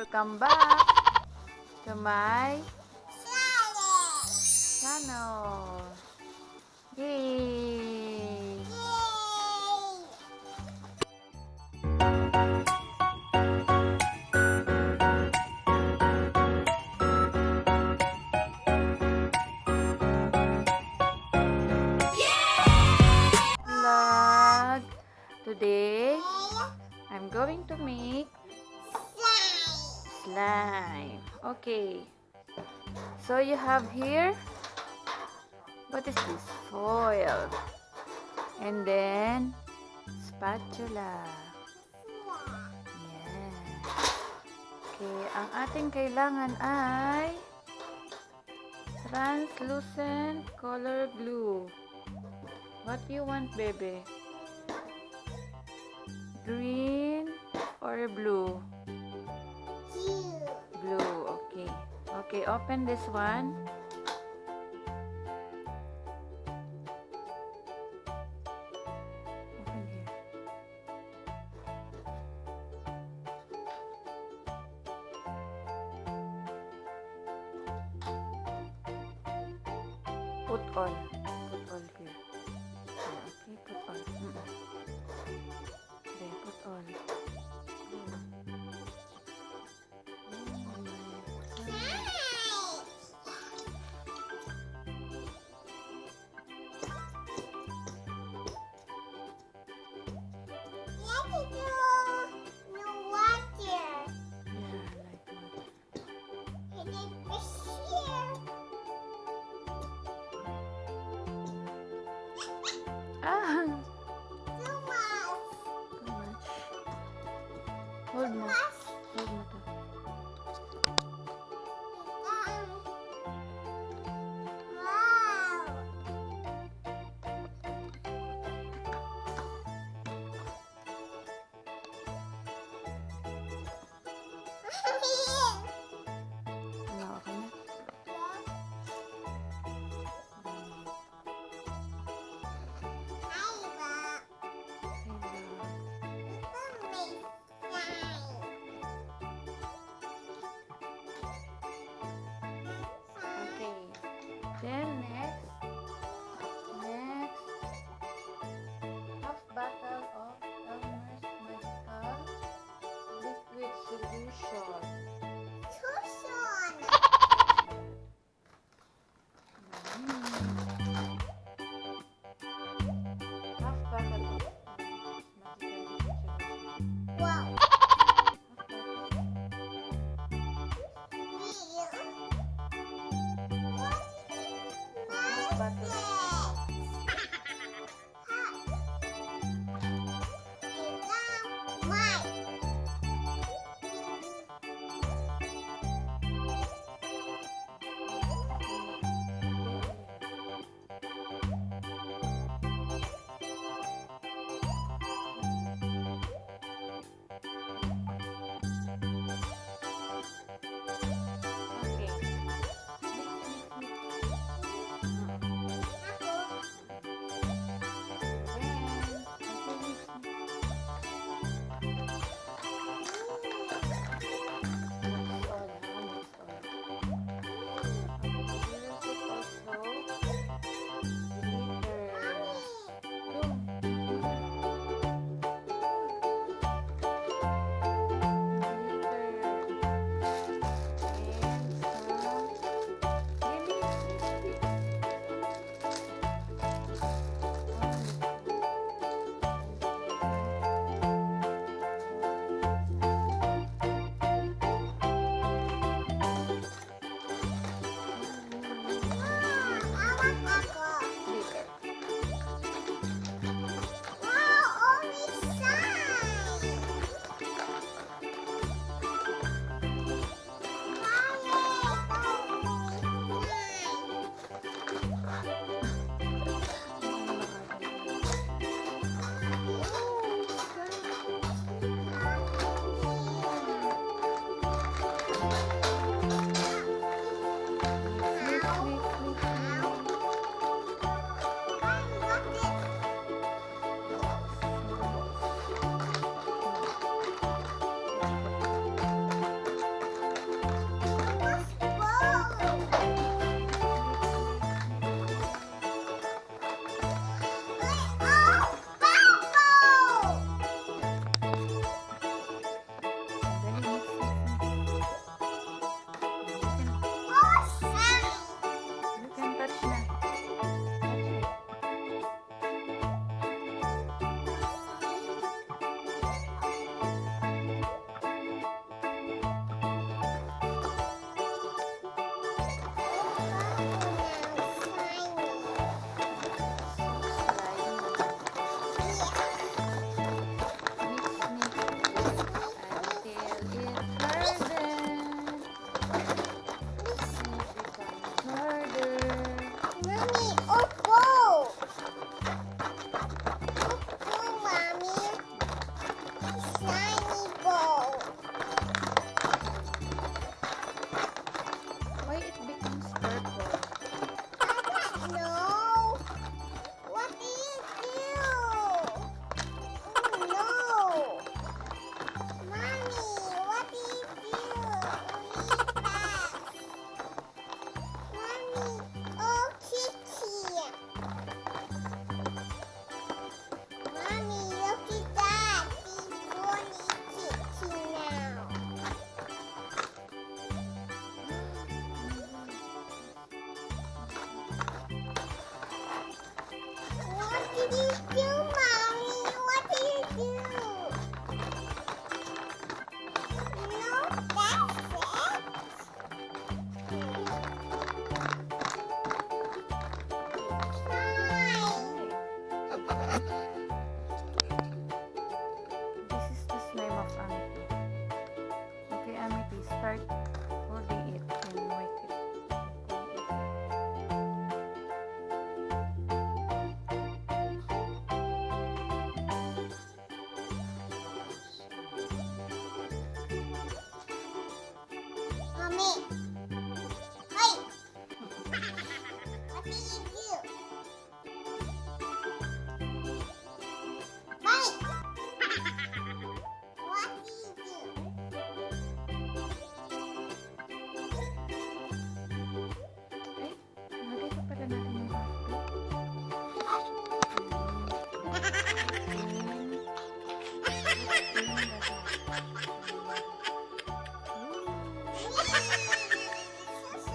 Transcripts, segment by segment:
Welcome back to my channel. Yay! Vlog. Today, I'm going to make slime. Okay. So you have here, what is this? Foil. And then, spatula. Yeah. Okay, ang ating kailangan ay translucent color glue. What do you want, baby? Green or blue? Blue, okay. Okay, open this one. Open here. Put all here. Okay, put all. Okay, put all. Ah! Too much. Hold mo. Hold mo to. Ano, okay na? Then next, half bottle of Elmer's Magical Liquid Solution. Half bottle of Wow. shiny ball. Why it becomes purple? No. What do you do? Oh no. Mommy, what do you do? Mommy, oh kitty. Mommy, look at that. He's going to kitty now. What did you do, Mommy? What did you do? No, that's it. Fine. This is the slime of Amity. Okay, Amity, start holding it and make it. Mommy. Hey. What did you do? Hey. What did you do? Ay, lagay pa pala natin yung coffee.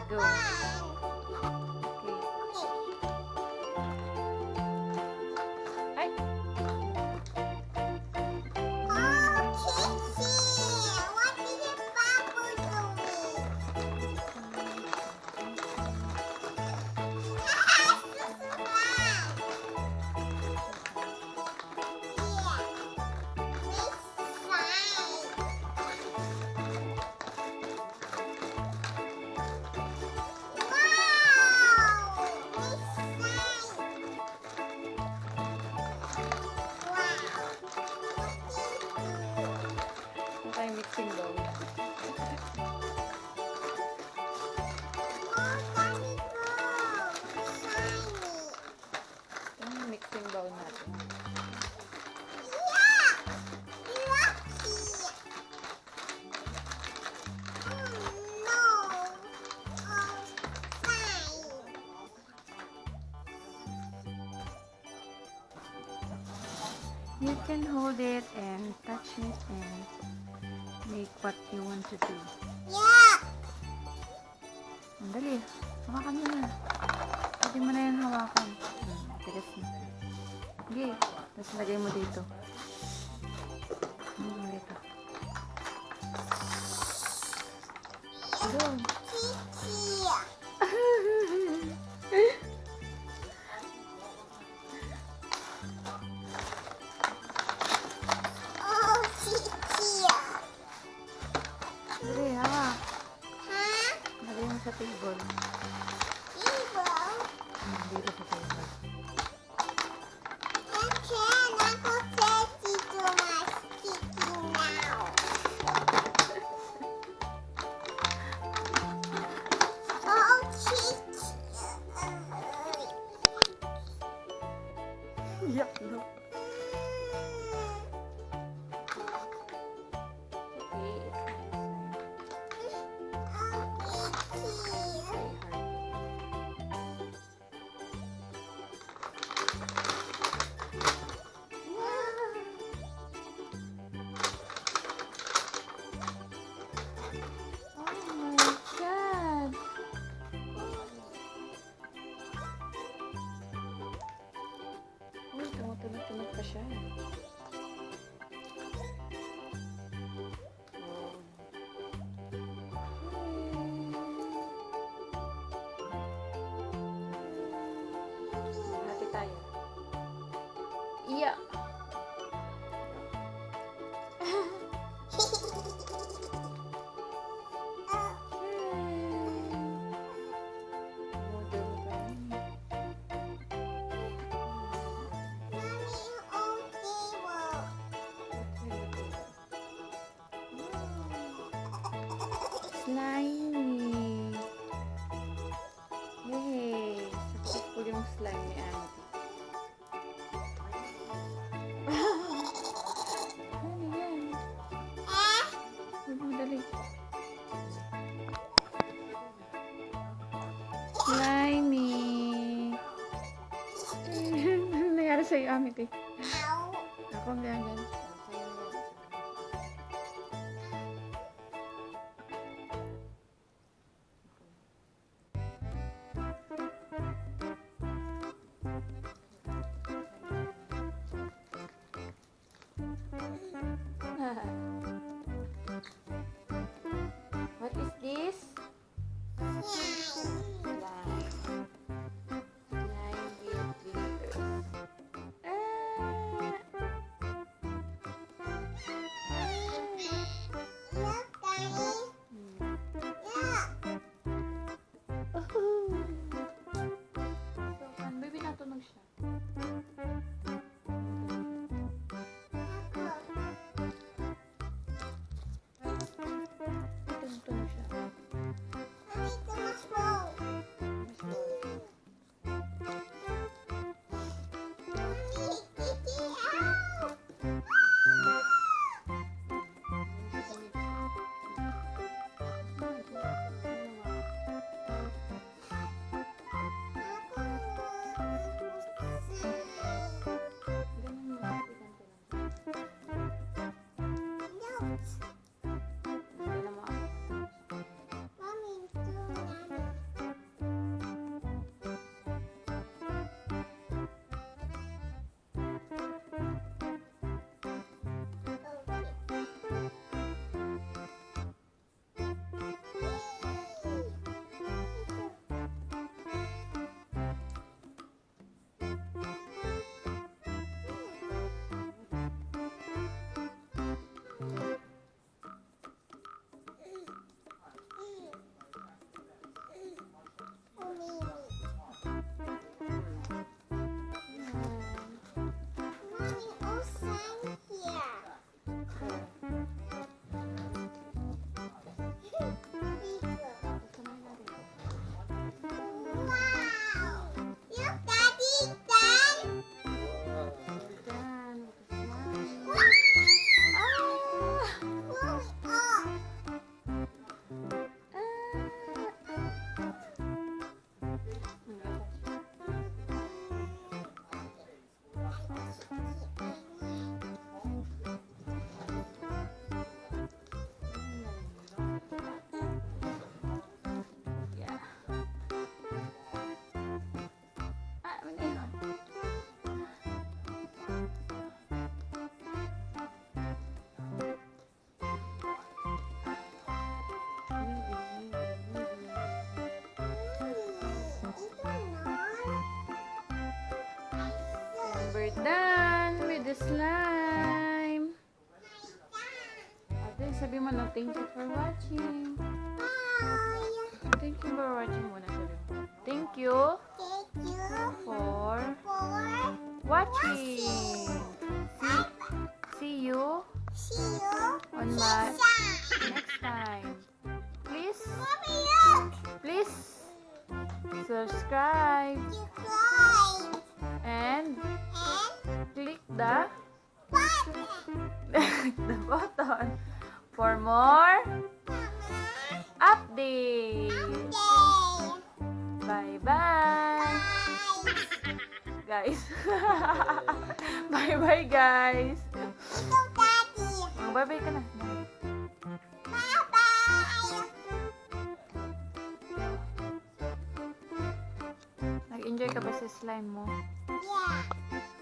Go. Okay. Ay! Oh, Kitty! What did your papa do? Okay, mixing bowl. Yung mixing bowl natin. You can hold it and touch it and make what you want to do. Dali, hawakan mo na. Pwede mo na yan hawakan. Tigas na. Okay, tapos lagay mo dito. Dito. Go. Dali, hawak. Lagay mo sa table. Dito sa table. Okay, Uncle Teddy. slimy. Yay! Successful yung slime ni Amity. Ano yan? Huwag mo dali. Slimy! Ano nangyari sa'yo, Amity? Ako ang ganyan. What is this? Slime. Slime with glitters. So, kan baby natunog siya. Tunog siya. We're done with the slime. Ate, sabi mo na thank you for watching. Thank you for watching muna. Sabi mo. Thank you for watching. See you on my next time. Please subscribe and click the button for more updates. Bye bye, guys. Bye bye, guys. Bye bye ka na. Nag-enjoy ka ba sa slime mo? Yeah.